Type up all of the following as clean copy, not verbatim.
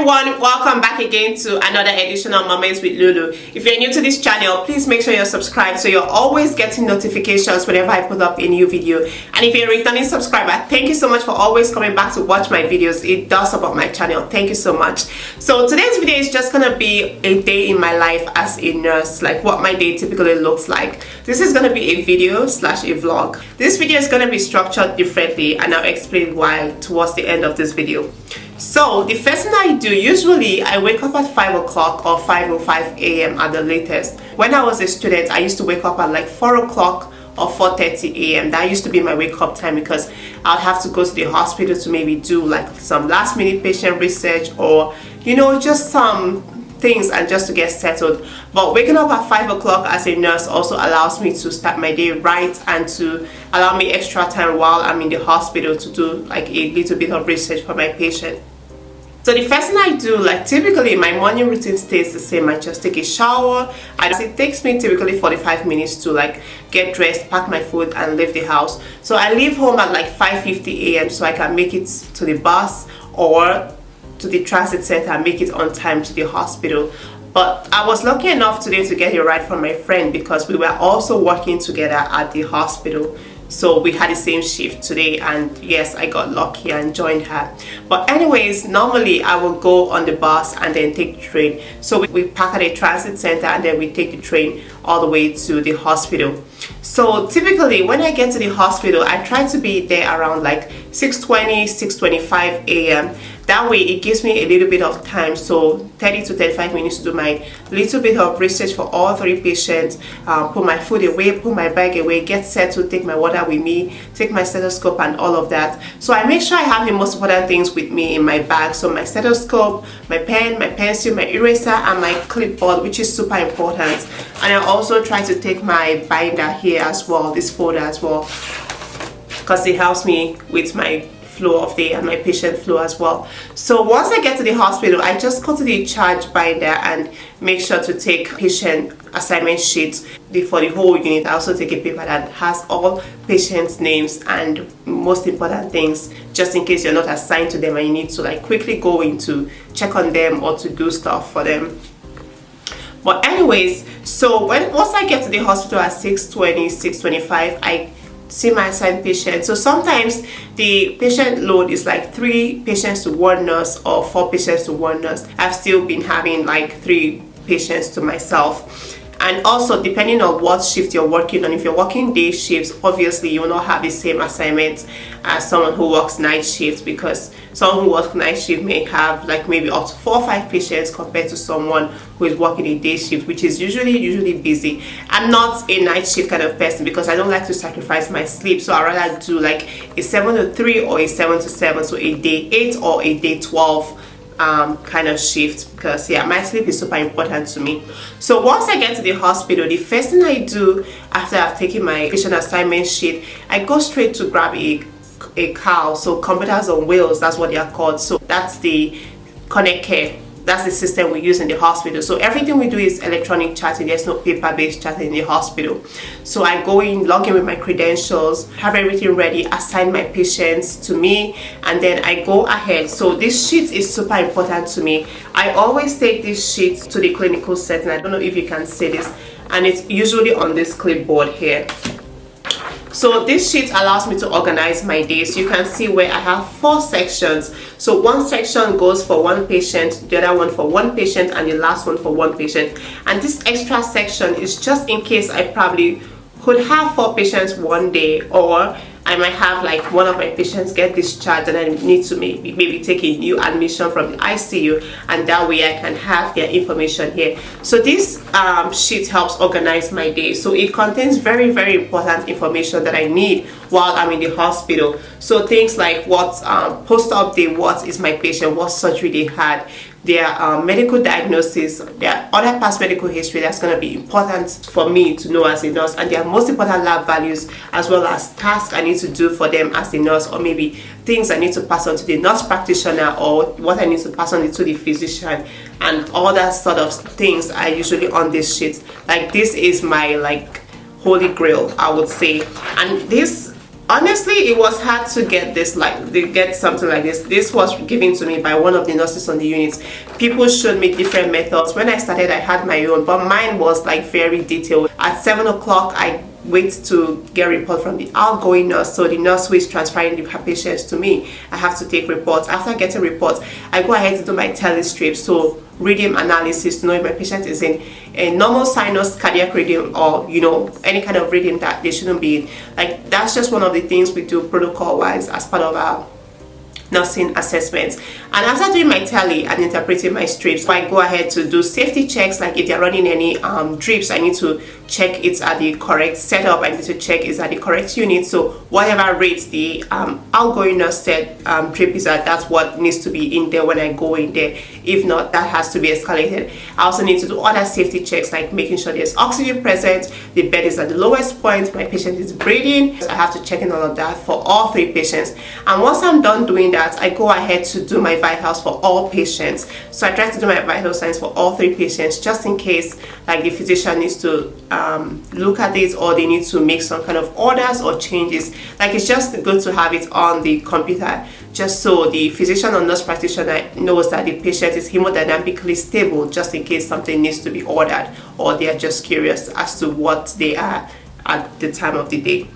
everyone, welcome back again to another edition of Moments with Lulu. If you're new to this channel, please make sure you're subscribed so you're always getting notifications whenever I put up a new video. And if you're a returning subscriber, thank you so much for always coming back to watch my videos. It does support my channel. Thank you so much. So today's video is just gonna be a day in my life as a nurse, like what my day typically looks like. This is gonna be a video slash a vlog. This video is gonna be structured differently and I'll explain why towards the end of this video. So the first thing I do, usually I wake up at 5 o'clock or 5:05 a.m. at the latest. When I was a student, I used to wake up at like 4 o'clock or 4:30 a.m. That used to be my wake up time because I'd have to go to the hospital to maybe do like some last minute patient research or just some things and just to get settled. But waking up at 5 o'clock as a nurse also allows me to start my day right and to allow me extra time while I'm in the hospital to do like a little bit of research for my patient. So the first thing I do, like typically my morning routine stays the same. I just take a shower and it takes me typically 45 minutes to like get dressed, pack my food and leave the house. So I leave home at like 5:50 a.m. so I can make it to the bus or to the transit center and make it on time to the hospital. But I was lucky enough today to get a ride from my friend because we were also working together at the hospital. So we had the same shift today and yes, I got lucky and joined her. But anyways, normally I will go on the bus and then take the train. So we park at a transit center and then we take the train all the way to the hospital. So typically when I get to the hospital, I try to be there around like 6:20, 6:25 a.m. That way it gives me a little bit of time, so 30 to 35 minutes to do my little bit of research for all three patients, put my food away, put my bag away, get settled, take my water with me, take my stethoscope and all of that. So I make sure I have the most important things with me in my bag. So my stethoscope, my pen, my pencil, my eraser and my clipboard, which is super important. And I also try to take my binder here as well, this folder as well, because it helps me with my flow of day and my patient flow as well. So once I get to the hospital, I just go to the charge binder and make sure to take patient assignment sheets for the whole unit. I also take a paper that has all patients' names and most important things, just in case you're not assigned to them and you need to like quickly go in to check on them or to do stuff for them. But anyways, so once I get to the hospital at 6:20, 6:25, I see my assigned patient. So sometimes the patient load is like 3 patients to 1 nurse or 4 patients to 1 nurse. I've still been having like 3 patients to myself. And also depending on what shift you're working on, if you're working day shifts, obviously you will not have the same assignments as someone who works night shifts, because someone who works night shift may have like maybe up to 4 or 5 patients compared to someone who is working a day shift, which is usually busy. I'm not a night shift kind of person because I don't like to sacrifice my sleep, so I rather do like a 7 to 3 or a 7 to 7, so a day 8 or a day 12 kind of shift, because yeah, my sleep is super important to me. So once I get to the hospital, the first thing I do after I've taken my patient assignment sheet, I go straight to grab a CAL, so computers on wheels, that's what they are called. So that's the Connect Care. That's the system we use in the hospital. So everything we do is electronic chatting. There's no paper-based chatting in the hospital. So I go in, log in with my credentials, have everything ready, assign my patients to me, and then I go ahead. So this sheet is super important to me. I always take this sheet to the clinical setting. I don't know if you can see this, and it's usually on this clipboard here. So this sheet allows me to organize my day. So you can see where I have 4 sections. So one section goes for 1 patient, the other one for 1 patient, and the last one for 1 patient. And this extra section is just in case I probably could have 4 patients one day, or I might have like one of my patients get discharged and I need to maybe take a new admission from the ICU, and that way I can have their information here. So this sheet helps organize my day. So it contains very important information that I need while I'm in the hospital. So things like what post-op day, what is my patient, what surgery they had, their medical diagnosis, their other past medical history. That's going to be important for me to know as a nurse, and their most important lab values, as well as tasks I need to do for them as a nurse, or maybe things I need to pass on to the nurse practitioner, or what I need to pass on to the physician, and all that sort of things are usually on this sheet. Like this is my like holy grail, I would say. And this Honestly, it was hard to get this, like to get something like this. This was given to me by one of the nurses on the unit. People showed me different methods. When I started, I had my own, but mine was like very detailed. At 7 o'clock, I wait to get a report from the outgoing nurse. So the nurse who is transferring her patients to me, I have to take reports. After getting reports, I go ahead to do my telestrip, so rhythm analysis, to know if my patient is in a normal sinus cardiac rhythm, or you know, any kind of rhythm that they shouldn't be in. Like, that's just one of the things we do protocol wise as part of our nursing assessments. And after doing my tele and interpreting my strips, I go ahead to do safety checks. Like if they're running any drips, I need to check it's at the correct setup. I need to check it's at the correct unit. So whatever rates the outgoing nurse said drip is at, that's what needs to be in there when I go in there. If not, that has to be escalated. I also need to do other safety checks, like making sure there's oxygen present, the bed is at the lowest point, my patient is breathing. So I have to check in all of that for all 3 patients. And once I'm done doing that, I go ahead to do my vitals for all patients. So I try to do my vital signs for all 3 patients, just in case like the physician needs to look at it, or they need to make some kind of orders or changes. Like, it's just good to have it on the computer, just so the physician or nurse practitioner knows that the patient is hemodynamically stable, just in case something needs to be ordered, or they are just curious as to what they are at the time of the day.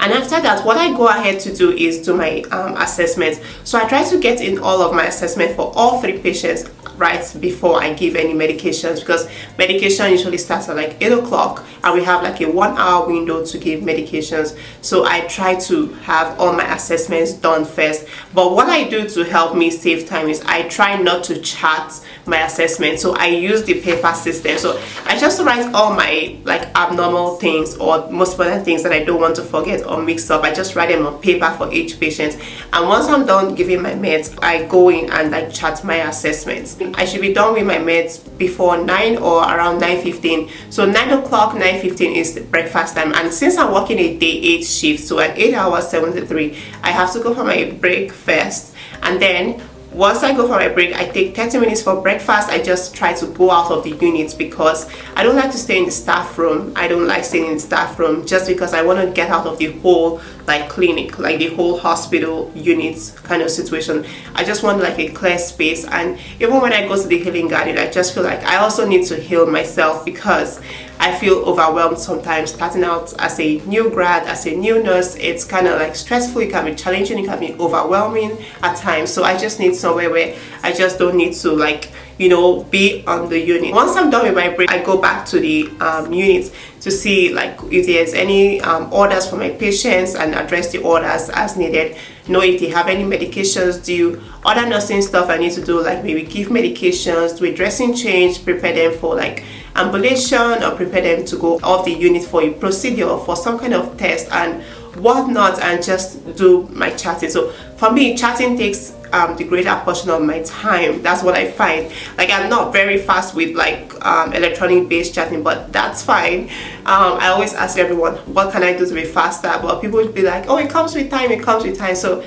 And after that, what I go ahead to do is do my assessment. So I try to get in all of my assessment for all 3 patients right before I give any medications, because medication usually starts at like 8 o'clock and we have like a 1-hour window to give medications. So I try to have all my assessments done first. But what I do to help me save time is I try not to chart my assessment. So I use the paper system. So I just write all my like abnormal things or most important things that I don't want to forget or mix up. I just write them on paper for each patient. And once I'm done giving my meds, I go in and like chart my assessments. I should be done with my meds before 9 or around 9:15. So 9 o'clock, 9:15 is the breakfast time. And since I'm working a day 8 shift, so at 8 hours 7 to 3, I have to go for my break first. And then once I go for my break, I take 30 minutes for breakfast. I just try to go out of the units because I don't like to stay in the staff room. I don't like staying in the staff room just because I want to get out of the whole like clinic, like the whole hospital units kind of situation. I just want like a clear space. And even when I go to the healing garden, I just feel like I also need to heal myself, because I feel overwhelmed sometimes starting out as a new grad, as a new nurse. It's kind of like stressful, it can be challenging, it can be overwhelming at times. So I just need somewhere where I just don't need to like, you know, be on the unit. Once I'm done with my break, I go back to the unit to see like if there's any orders for my patients and address the orders as needed. Know if they have any medications due, other nursing stuff I need to do, like maybe give medications, do a dressing change, prepare them for like ambulation, or prepare them to go off the unit for a procedure or for some kind of test and whatnot, and just do my chatting. So for me, chatting takes the greater portion of my time. That's what I find. Like, I'm not very fast with like electronic based chatting, but that's fine. I always ask everyone, what can I do to be faster? But people would be like, oh, it comes with time, it comes with time. So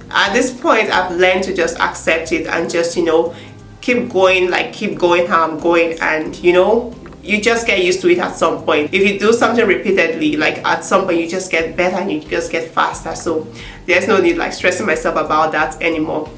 at this point, I've learned to just accept it and just, you know, keep going how I'm going. And you know, you just get used to it at some point. If you do something repeatedly, like at some point you just get better and you just get faster. So there's no need like stressing myself about that anymore.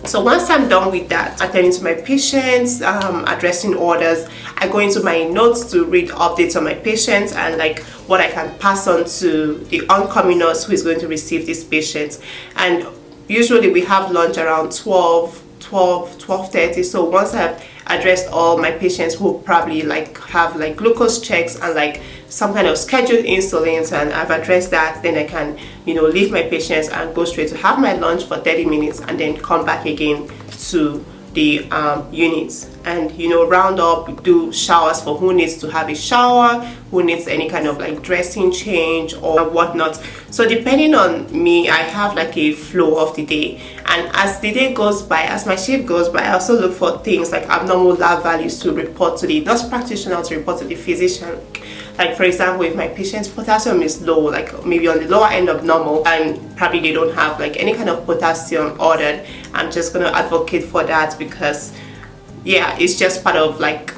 So once I'm done with that, attending to my patients, addressing orders, I go into my notes to read updates on my patients and like what I can pass on to the oncoming nurse who is going to receive these patients. And usually we have lunch around 12:30. So once I've addressed all my patients who probably like have like glucose checks and like some kind of scheduled insulins, and I've addressed that, then I can, you know, leave my patients and go straight to have my lunch for 30 minutes and then come back again to the units and, you know, round up, do showers for who needs to have a shower, who needs any kind of like dressing change or whatnot. So depending on me, I have like a flow of the day, and as the day goes by, as my shift goes by, I also look for things like abnormal lab values to report to the nurse practitioner, to report to the physician. Like for example, if my patient's potassium is low, like maybe on the lower end of normal, and probably they don't have like any kind of potassium ordered, I'm just gonna advocate for that, because yeah, it's just part of like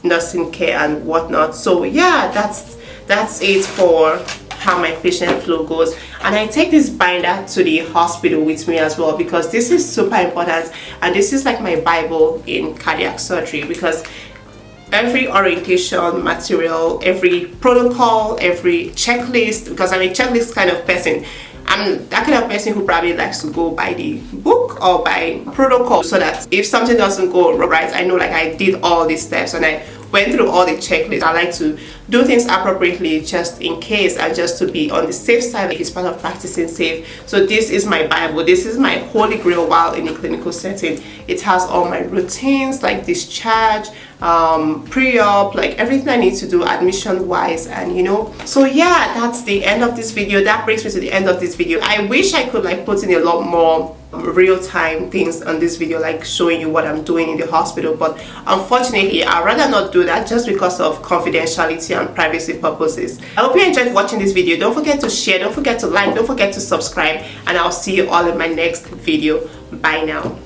nursing care and whatnot. So yeah, that's it for how my patient flow goes. And I take this binder to the hospital with me as well, because this is super important, and this is like my Bible in cardiac surgery, because every orientation material, every protocol, every checklist, because I'm a checklist kind of person. I'm that kind of person who probably likes to go by the book or by protocol, so that if something doesn't go right, I know like I did all these steps and I went through all the checklists. I like to do things appropriately just in case, and just to be on the safe side. Like, it's part of practicing safe. So this is my Bible, this is my holy grail while in a clinical setting. It has all my routines like discharge, pre-op, like everything I need to do admission wise, and you know. So yeah, that's the end of this video. That brings me to the end of this video. I wish I could like put in a lot more real-time things on this video, like showing you what I'm doing in the hospital, but unfortunately I'd rather not do that just because of confidentiality and privacy purposes. I hope you enjoyed watching this video. Don't forget to share, don't forget to like, don't forget to subscribe, and I'll see you all in my next video. Bye now.